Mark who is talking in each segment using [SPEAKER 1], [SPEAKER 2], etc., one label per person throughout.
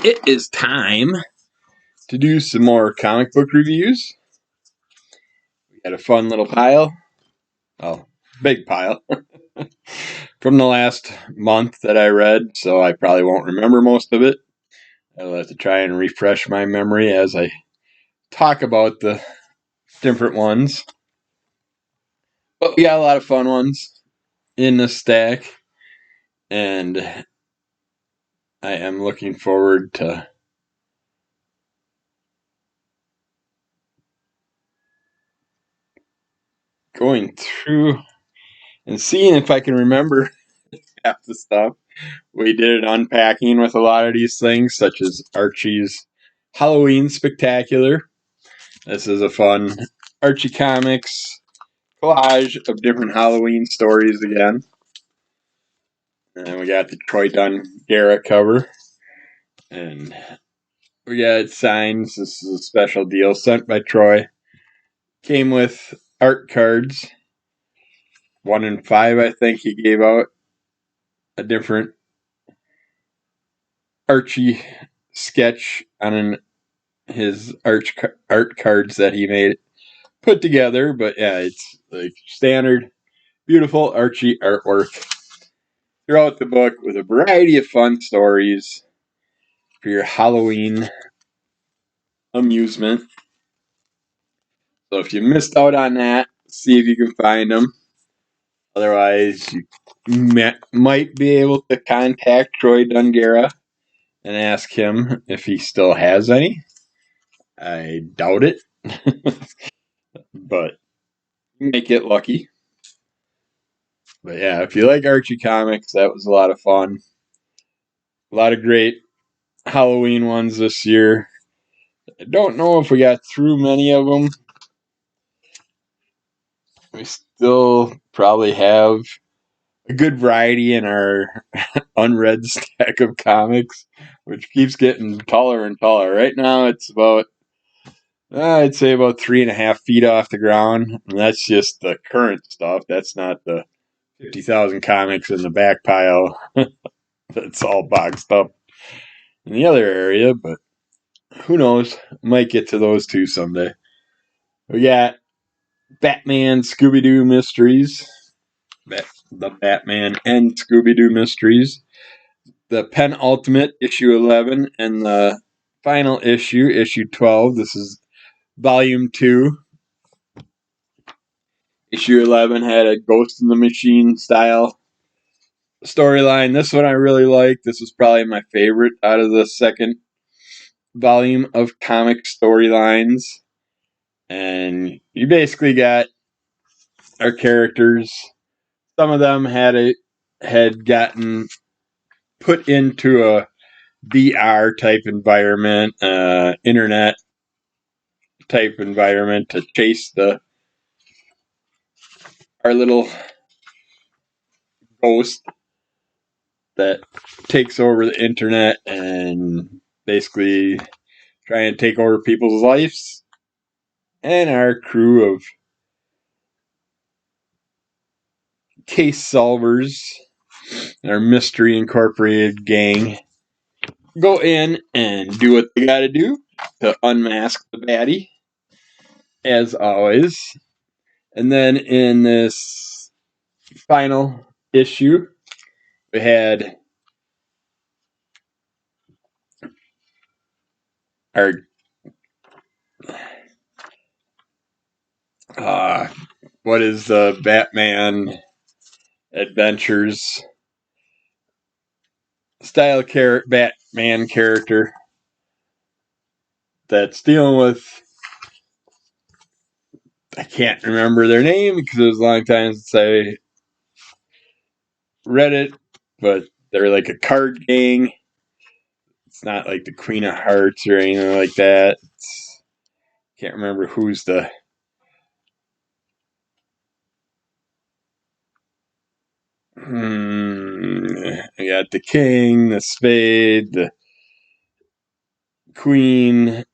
[SPEAKER 1] It is time to do some more comic book reviews. We got a fun little pile. Oh, big pile. From the last month that I read, so I probably won't remember most of it. I'll have to try and refresh my memory as I talk about the different ones. But we got a lot of fun ones in the stack, and I am looking forward to going through and seeing if I can remember half the stuff. We did an unpacking with a lot of these things, such as Archie's Halloween Spectacular. This is a fun Archie Comics collage of different Halloween stories again. And we got the Troy Dunn-Gara cover. And we got signs. This is a special deal sent by Troy. Came with art cards. 1 in 5, I think he gave out a different Archie sketch on his art cards that he made put together. But yeah, it's like standard, beautiful Archie artwork throughout the book with a variety of fun stories for your Halloween amusement. So if you missed out on that, see if you can find them. Otherwise, you might be able to contact Troy Dunn-Gara and ask him if he still has any. I doubt it, but you might get lucky. But yeah, if you like Archie comics, that was a lot of fun. A lot of great Halloween ones this year. I don't know if we got through many of them. We still probably have a good variety in our unread stack of comics, which keeps getting taller and taller. Right now, it's about, I'd say about 3.5 feet off the ground. And that's just the current stuff. That's not the 50,000 comics in the back pile. That's all boxed up in the other area, but who knows? Might get to those two someday. We got Batman Scooby-Doo Mysteries. The Batman and Scooby-Doo Mysteries. The penultimate, issue 11, and the final issue, issue 12. This is volume 2. Issue 11 had a Ghost in the Machine style storyline. This one I really like. This was probably my favorite out of the second volume of comic storylines. And you basically got our characters. Some of them had gotten put into a VR type environment, internet type environment to chase our little ghost that takes over the internet and basically try and take over people's lives. And our crew of case solvers, our Mystery Incorporated gang, go in and do what they gotta do to unmask the baddie, as always. And then in this final issue, we had our what is the Batman Adventures style Batman character that's dealing with, I can't remember their name because it was a long time since I read it, but they're like a card gang. It's not like the Queen of Hearts or anything like that. Can't remember who's the I got the King, the Spade, the Queen.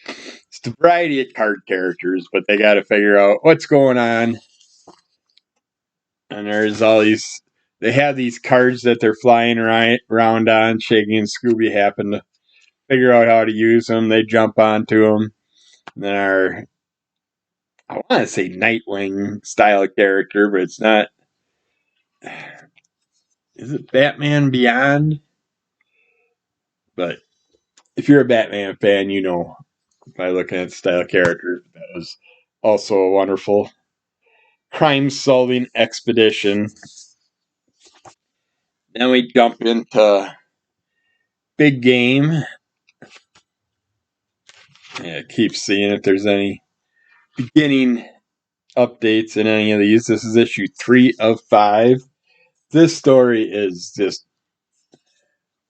[SPEAKER 1] It's a variety of card characters, but they got to figure out what's going on. And there's all these. They have these cards that they're flying around on. Shaggy and Scooby happen to figure out how to use them. They jump onto them. And then I want to say Nightwing style character, but it's not. Is it Batman Beyond? But if you're a Batman fan, you know by looking at the style character, that was also a wonderful crime solving expedition. Then we jump into Big Game. Yeah, keep seeing if there's any beginning updates in any of these. This is issue 3 of 5. This story is just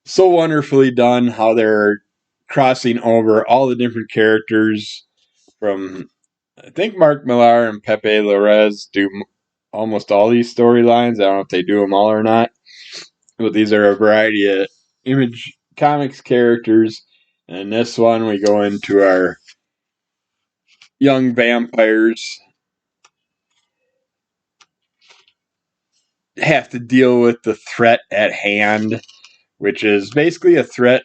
[SPEAKER 1] so wonderfully done, how they're crossing over all the different characters from, I think Mark Millar and Pepe Larraz do almost all these storylines. I don't know if they do them all or not, but these are a variety of Image Comics characters. And in this one, we go into our young vampires have to deal with the threat at hand, which is basically a threat.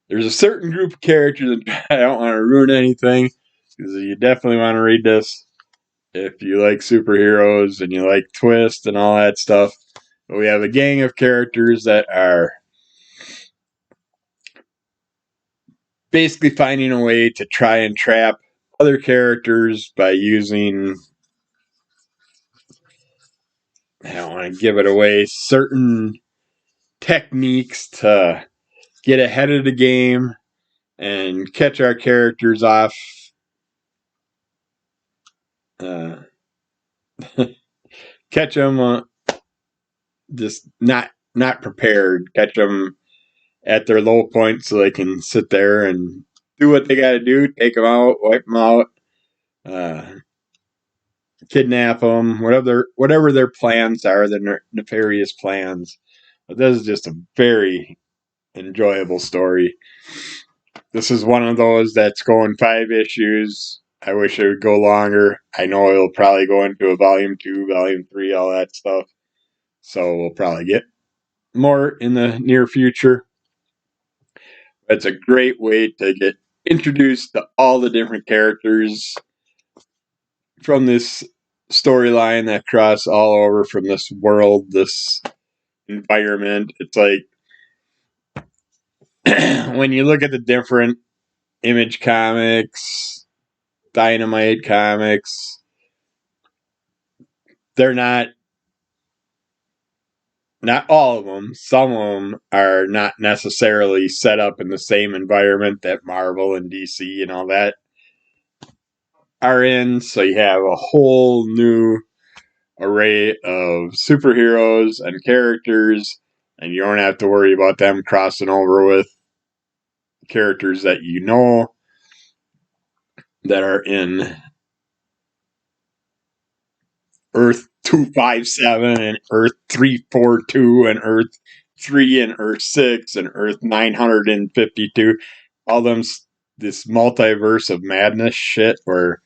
[SPEAKER 1] There's a certain group of characters that I don't want to ruin anything, because you definitely want to read this if you like superheroes and you like twists and all that stuff. But we have a gang of characters that are basically finding a way to try and trap other characters by using, I don't want to give it away, certain techniques to get ahead of the game and catch our characters off. Catch them just not prepared. Catch them at their low point so they can sit there and do what they got to do. Take them out, wipe them out, kidnap them, whatever their plans are, their nefarious plans. But this is just a very enjoyable story. This is one of those that's going 5 issues. I wish it would go longer. I know it'll probably go into a volume 2, volume 3, all that stuff. So we'll probably get more in the near future. It's a great way to get introduced to all the different characters from this storyline that cross all over from this world, this environment. It's like when you look at the different Image Comics, Dynamite Comics, they're not all of them. Some of them are not necessarily set up in the same environment that Marvel and DC and all that are in. So you have a whole new array of superheroes and characters, and you don't have to worry about them crossing over with characters that you know that are in Earth 257 and Earth 342 and Earth 3 and Earth 6 and Earth 952. All them, this multiverse of madness shit where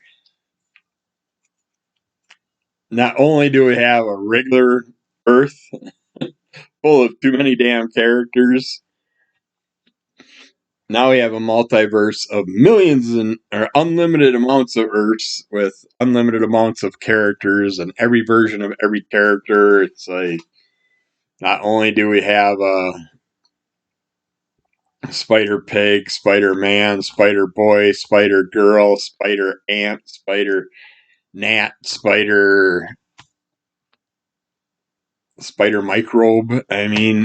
[SPEAKER 1] not only do we have a regular Earth full of too many damn characters, now we have a multiverse of millions or unlimited amounts of Earths with unlimited amounts of characters and every version of every character. It's like, not only do we have Spider Pig, Spider Man, Spider Boy, Spider Girl, Spider Ant, Spider Gnat, Spider Microbe. I mean,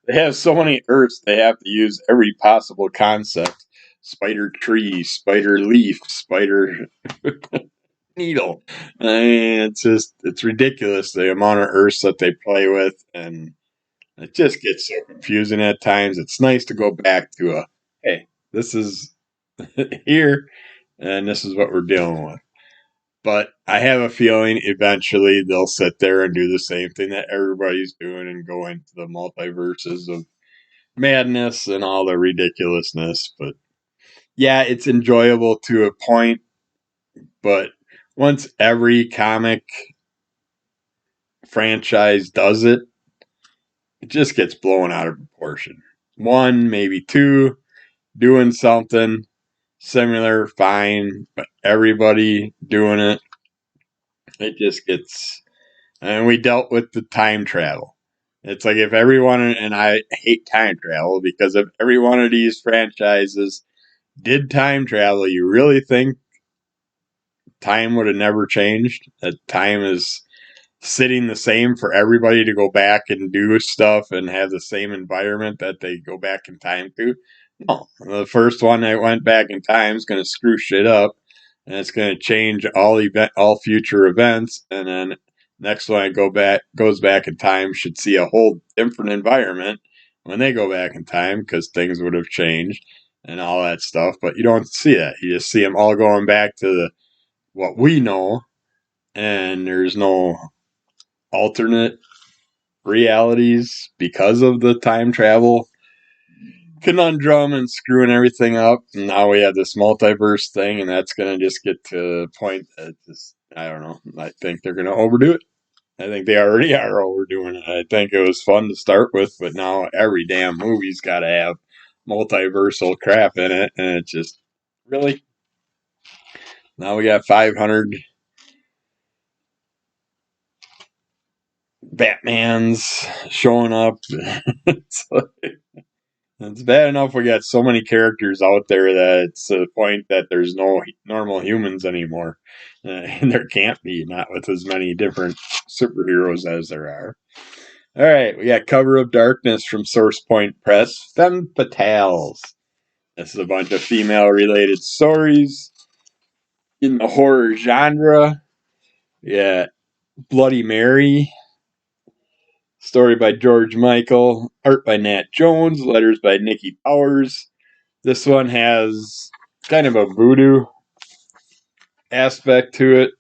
[SPEAKER 1] they have so many Earths, they have to use every possible concept. Spider Tree, Spider Leaf, Spider Needle. I mean, it's ridiculous the amount of Earths that they play with, and it just gets so confusing at times. It's nice to go back to hey, this is here, and this is what we're dealing with. But I have a feeling eventually they'll sit there and do the same thing that everybody's doing and go into the multiverses of madness and all the ridiculousness. But yeah, it's enjoyable to a point. But once every comic franchise does it, it just gets blown out of proportion. One, maybe two, doing something similar, fine, but everybody doing it, it just gets. And we dealt with the time travel. It's like if everyone, and I hate time travel because if every one of these franchises did time travel, you really think time would have never changed? That time is sitting the same for everybody to go back and do stuff and have the same environment that they go back in time to? No. The first one that went back in time is going to screw shit up, and it's going to change all future events, and then next one that goes back in time should see a whole different environment when they go back in time because things would have changed and all that stuff. But you don't see that. You just see them all going back to what we know, and there's no alternate realities because of the time travel conundrum and screwing everything up. And now we have this multiverse thing, and that's going to just get to the point that I don't know. I think they're going to overdo it. I think they already are overdoing it. I think it was fun to start with, but now every damn movie's got to have multiversal crap in it, and it just really. Now we got 500 Batmans showing up. it's, it's bad enough we got so many characters out there that it's to the point that there's no normal humans anymore. And there can't be, not with as many different superheroes as there are. All right, we got Cover of Darkness from Source Point Press. Femme Fatales. This is a bunch of female-related stories in the horror genre. Yeah, Bloody Mary. Story by George Michael. Art by Nat Jones. Letters by Nikki Powers. This one has kind of a voodoo aspect to it.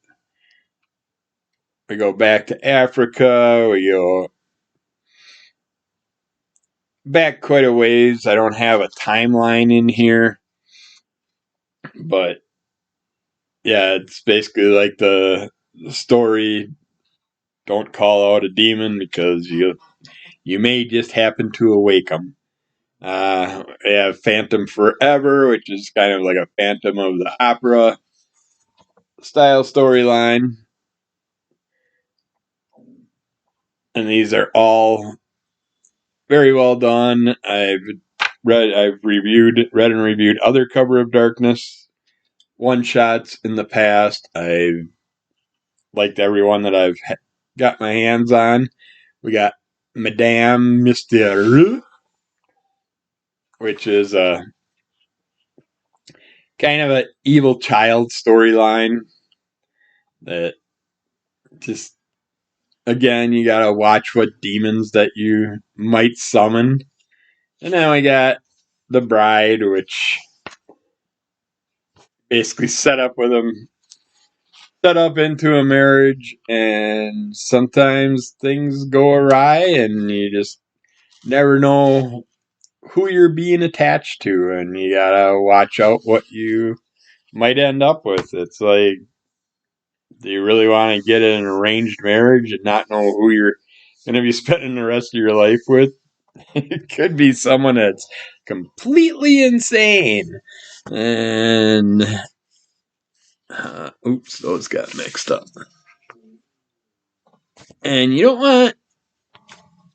[SPEAKER 1] We go back to Africa. We go back quite a ways. I don't have a timeline in here. But yeah, it's basically like the story. Don't call out a demon because you may just happen to awake them. We have Phantom Forever, which is kind of like a Phantom of the Opera style storyline. And these are all very well done. I've read and reviewed other Cover of Darkness one shots in the past. I've liked every one that I've got my hands on. We got Madame Mystère, which is a kind of an evil child storyline that just, again, you gotta watch what demons that you might summon. And then we got The Bride, which basically set up into a marriage, and sometimes things go awry and you just never know who you're being attached to, and you gotta watch out what you might end up with. It's like, do you really want to get in an arranged marriage and not know who you're going to be spending the rest of your life with? It could be someone that's completely insane. And oops, those got mixed up. And you don't want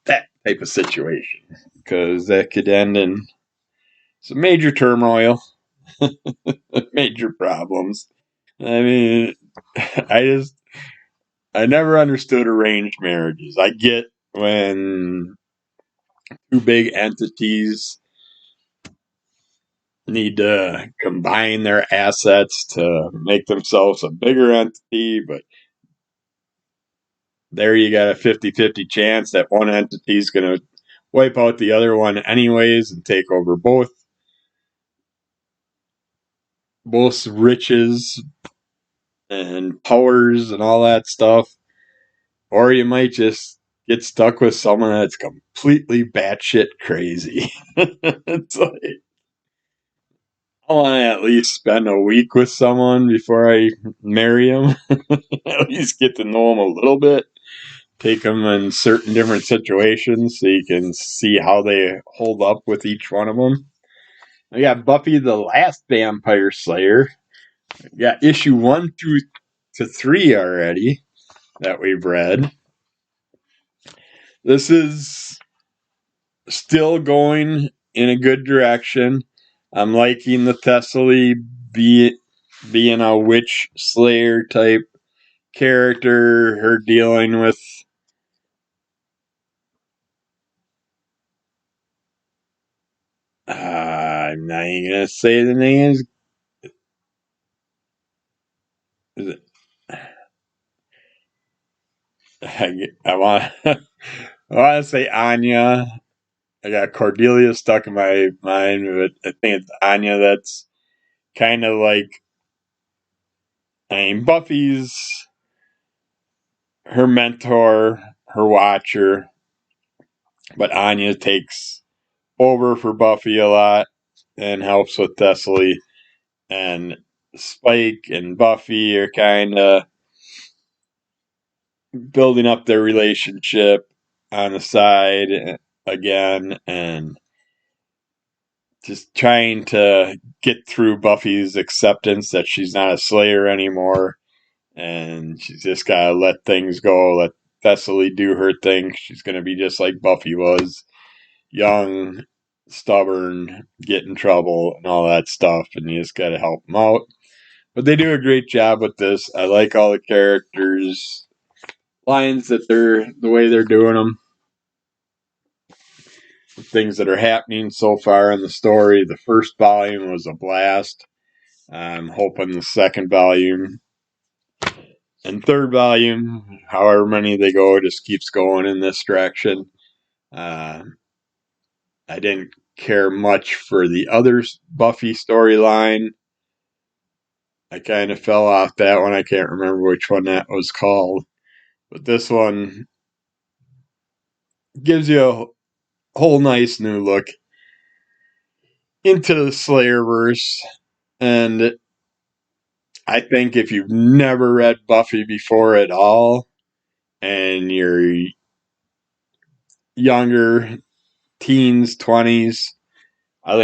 [SPEAKER 1] that type of situation because that could end in some major turmoil, major problems. I mean, I never understood arranged marriages. I get when two big entities need to combine their assets to make themselves a bigger entity, but there you got a 50-50 chance that one entity is going to wipe out the other one anyways and take over both riches and powers and all that stuff. Or you might just get stuck with someone that's completely batshit crazy. It's like, I want to at least spend a week with someone before I marry him. At least get to know him a little bit. take them in certain different situations so you can see how they hold up with each one of them. We got Buffy the Last Vampire Slayer. We got issue 1 through to 3 already that we've read. This is still going in a good direction. I'm liking the Thessaly being a witch slayer type character, her dealing with I'm not even gonna say the name. Is it, I want I want to say Anya. I got Cordelia stuck in my mind, but I think it's Anya. That's kind of like, I mean, Buffy's her mentor, her watcher, but Anya takes over for Buffy a lot and helps with Thessaly. And Spike and Buffy are kind of building up their relationship on the side again and just trying to get through Buffy's acceptance that she's not a Slayer anymore. And she's just got to let things go, let Thessaly do her thing. She's going to be just like Buffy was, young, stubborn, get in trouble, and all that stuff. And you just got to help them out. But they do a great job with this. I like all the characters, lines that the way they're doing them, the things that are happening so far in the story. The first volume was a blast. I'm hoping the second volume and third volume, however many they go, just keeps going in this direction. I didn't care much for the other Buffy storyline. I kind of fell off that one. I can't remember which one that was called. But this one gives you a whole nice new look into the Slayerverse. And I think if you've never read Buffy before at all, and you're younger, teens, 20s, I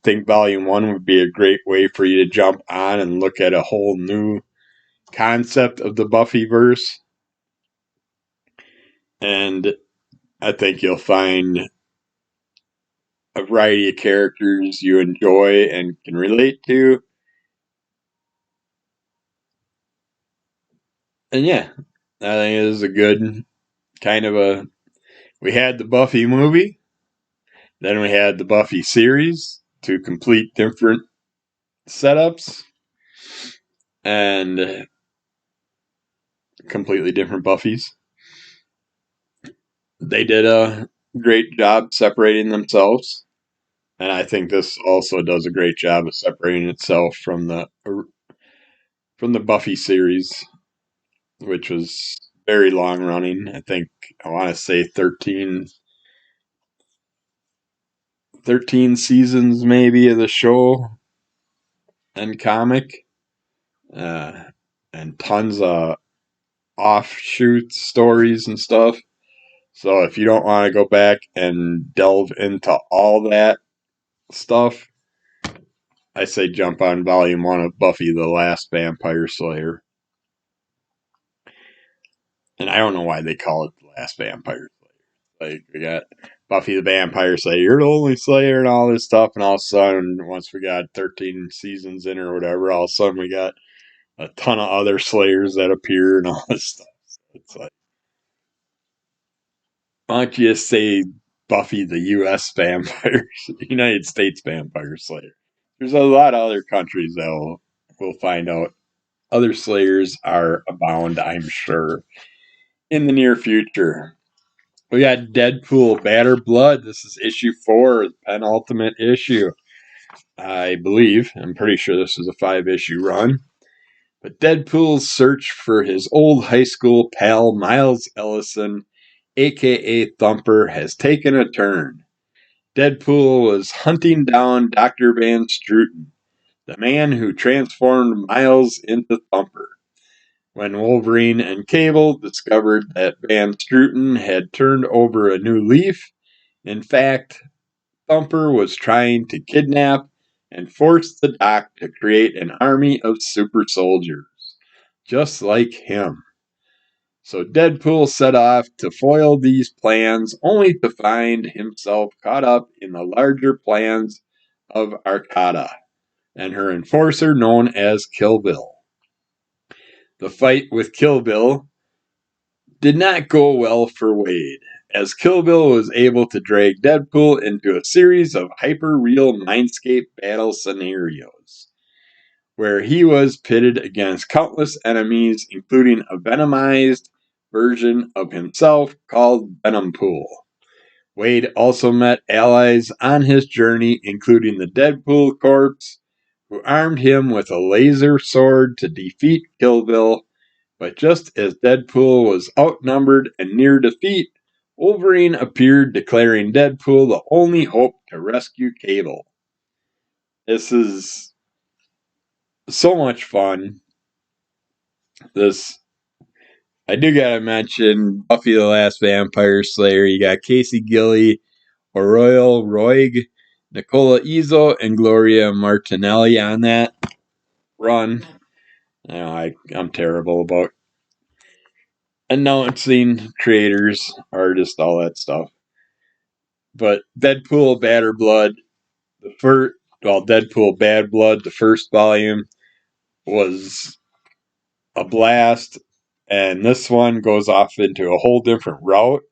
[SPEAKER 1] think volume 1 would be a great way for you to jump on and look at a whole new concept of the Buffyverse. And I think you'll find a variety of characters you enjoy and can relate to. And yeah, I think it is a good kind of a. We had the Buffy movie, then we had the Buffy series, two complete different setups, and completely different Buffys. They did a great job separating themselves, and I think this also does a great job of separating itself from the Buffy series, which was very long running. I think I want to say 13 seasons maybe of the show and comic, uh, and tons of offshoot stories and stuff. So if you don't want to go back and delve into all that stuff, I say jump on volume 1 of Buffy the Last Vampire Slayer. And I don't know why they call it the Last Vampire Slayer. Like, we got Buffy the Vampire Slayer, you're the only Slayer and all this stuff, and all of a sudden, once we got 13 seasons in or whatever, all of a sudden we got a ton of other Slayers that appear and all this stuff. So it's like, why don't you just say Buffy the U.S. Vampire, United States Vampire Slayer? There's a lot of other countries that we'll find out other Slayers are abound, I'm sure, in the near future. We got Deadpool Badder Blood. This is issue 4, penultimate issue, I believe. I'm pretty sure this is a 5-issue run. But Deadpool's search for his old high school pal Miles Ellison, aka Thumper, has taken a turn. Deadpool was hunting down Dr. Van Struten, the man who transformed Miles into Thumper. when Wolverine and Cable discovered that Van Struten had turned over a new leaf. In fact, Thumper was trying to kidnap and force the Doc to create an army of super soldiers, just like him. So Deadpool set off to foil these plans, only to find himself caught up in the larger plans of Arcata and her enforcer known as Kill Bill. The fight with Kill Bill did not go well for Wade, as Kill Bill was able to drag Deadpool into a series of hyper-real Mindscape battle scenarios, where he was pitted against countless enemies, including a venomized version of himself called Venompool. Wade also met allies on his journey, including the Deadpool Corps, who armed him with a laser sword to defeat Kill Bill. But just as Deadpool was outnumbered and near defeat, Wolverine appeared, declaring Deadpool the only hope to rescue Cable. This is so much fun. I do gotta mention Buffy the Last Vampire Slayer. You got Casey Gilly, Aurora Roig, Nicola Izzo, and Gloria Martinelli on that run. I'm terrible about announcing creators, artists, all that stuff. But Deadpool Badder Blood, Deadpool Bad Blood, the first volume was a blast, and this one goes off into a whole different route,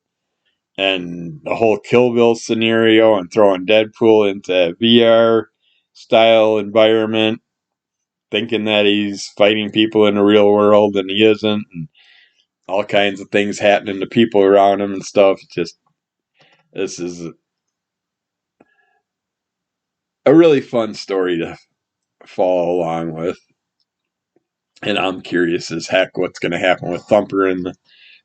[SPEAKER 1] and the whole Kill Bill scenario, and throwing Deadpool into a VR style environment, thinking that he's fighting people in the real world, and he isn't, and all kinds of things happening to people around him and stuff. This is a really fun story to follow along with. And I'm curious as heck what's going to happen with Thumper in the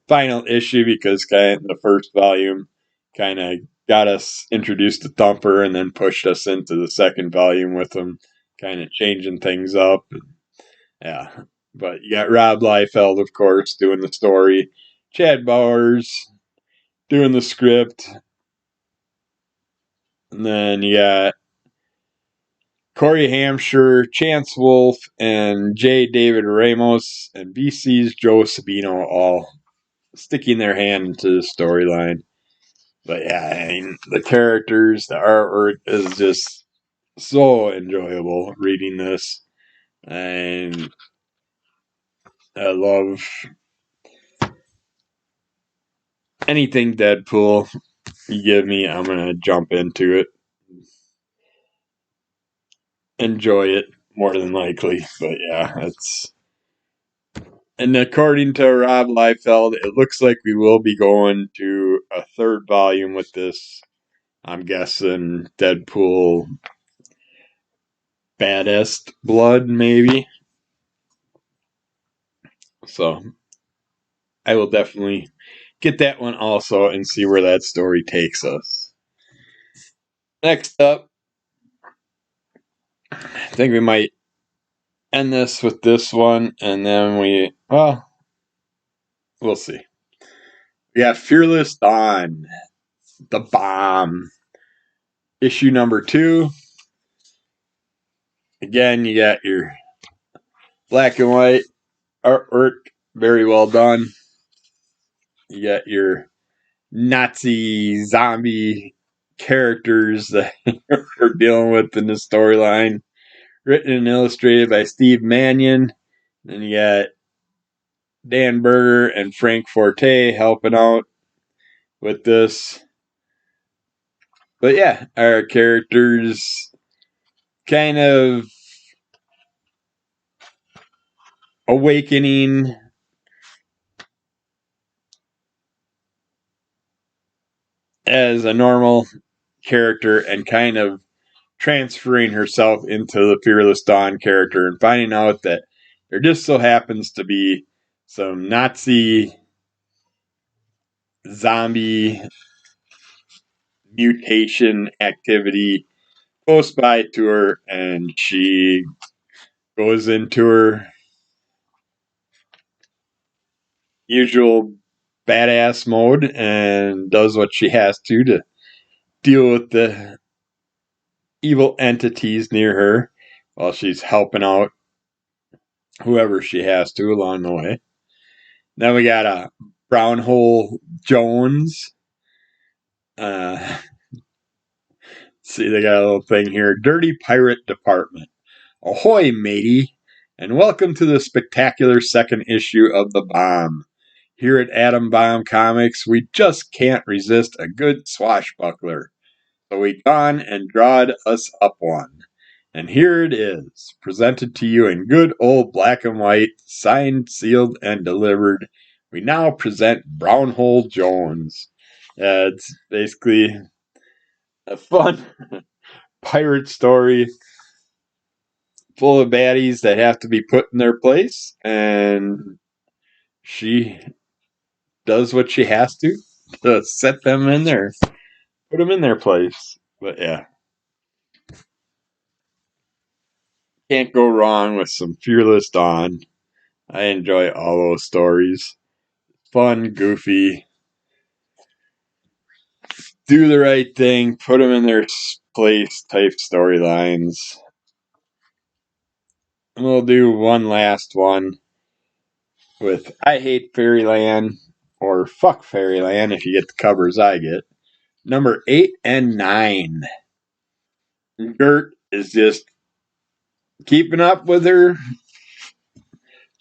[SPEAKER 1] final issue, because kind of the first volume kind of got us introduced to Thumper and then pushed us into the second volume with him kind of changing things up. Yeah. But you got Rob Liefeld, of course, doing the story. Chad Bowers doing the script. And then you got Corey Hampshire, Chance Wolfe, and J. David Ramos, and BC's Joe Sabino all sticking their hand into the storyline. But yeah, I mean, the characters, the artwork is just so enjoyable reading this. And I love anything Deadpool you give me, I'm going to jump into it. Enjoy it more than likely. But yeah, it's. And according to Rob Liefeld, it looks like we will be going to a third volume with this. I'm guessing Deadpool Baddest Blood, maybe. So I will definitely get that one also and see where that story takes us. Next up, I think we might end this with this one, and then we'll see. We got Fearless Dawn, The Bomb, issue number 2. Again, you got your black and white artwork, very well done. You got your Nazi zombie characters that we're dealing with in the storyline. Written and illustrated by Steve Mannion. Then you got Dan Berger and Frank Forte helping out with this. But yeah, our characters kind of awakening as a normal character and kind of transferring herself into the Fearless Dawn character and finding out that there just so happens to be some Nazi zombie mutation activity close by to her, and she goes into her usual badass mode and does what she has to deal with the evil entities near her while she's helping out whoever she has to along the way. Then we got a Brown Hole Jones. Uh, see, they got a little thing here. Dirty Pirate Department. Ahoy, matey, and welcome to the spectacular second issue of The Bomb. Here at Atom Bomb Comics, we just can't resist a good swashbuckler. So we gone and drawed us up one. And here it is, presented to you in good old black and white, signed, sealed, and delivered. We now present Brown Hole Jones. It's basically a fun pirate story full of baddies that have to be put in their place, and she does what she has to set them in there, put them in their place. But yeah, can't go wrong with some Fearless Dawn. I enjoy all those stories. Fun, goofy, do the right thing, put them in their place type storylines. And we'll do one last one with I Hate Fairyland, or Fuck Fairyland if you get the covers I get. Number 8 and 9. Gert is just keeping up with her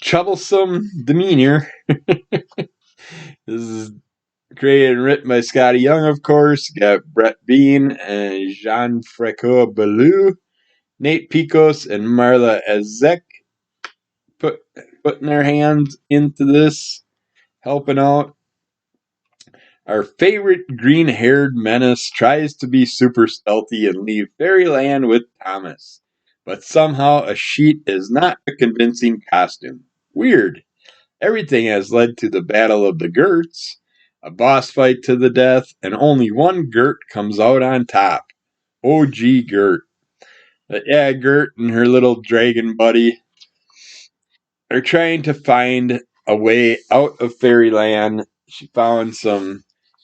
[SPEAKER 1] troublesome demeanor. This is created and written by Scotty Young, of course. Got Brett Bean and Jean-Francois Ballou, Nate Picos, and Marla Ezek putting their hands into this, helping out. Our favorite green-haired menace tries to be super stealthy and leave Fairyland with Thomas. But somehow a sheet is not a convincing costume. Weird. Everything has led to the Battle of the Gerts, a boss fight to the death, and only one Gert comes out on top. OG Gert. But yeah, Gert and her little dragon buddy are trying to find a way out of Fairyland. She found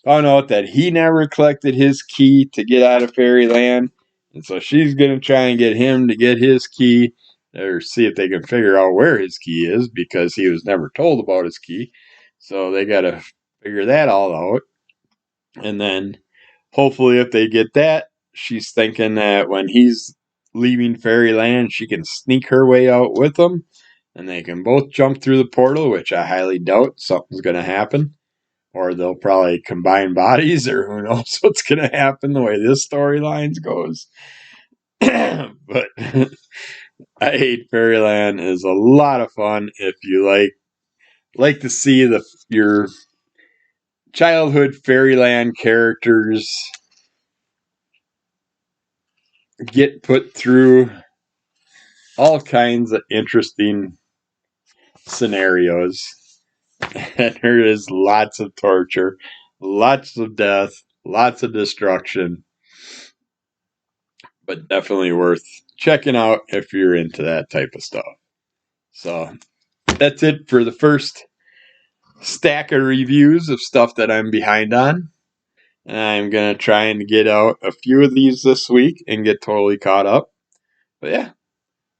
[SPEAKER 1] out that he never collected his key to get out of Fairyland, and so she's gonna try and get him to get his key, or see if they can figure out where his key is, because he was never told about his key. So they gotta figure that all out. And then hopefully if they get that, she's thinking that when he's leaving Fairyland, she can sneak her way out with him and they can both jump through the portal, which I highly doubt something's going to happen. Or they'll probably combine bodies, or who knows what's going to happen the way this storyline goes. But I Hate Fairyland is a lot of fun if you like to see your childhood Fairyland characters get put through all kinds of interesting scenarios. And there is lots of torture, lots of death, lots of destruction, but definitely worth checking out if you're into that type of stuff. So that's it for the first stack of reviews of stuff that I'm behind on. And I'm going to try and get out a few of these this week and get totally caught up. But yeah,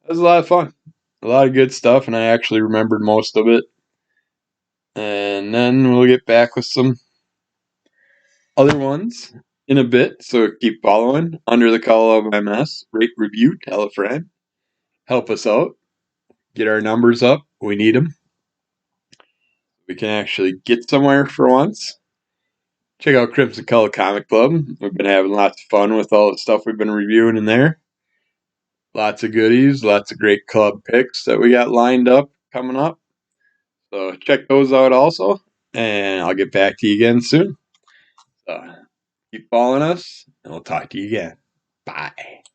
[SPEAKER 1] it was a lot of fun. A lot of good stuff, and I actually remembered most of it. And then we'll get back with some other ones in a bit, so keep following. Under the Call of MS, rate, review, tell a friend. Help us out. Get our numbers up. We need them. We can actually get somewhere for once. Check out Crimson Color Comic Club. We've been having lots of fun with all the stuff we've been reviewing in there. Lots of goodies, lots of great club picks that we got lined up coming up. So check those out also. And I'll get back to you again soon. So keep following us, and we'll talk to you again. Bye.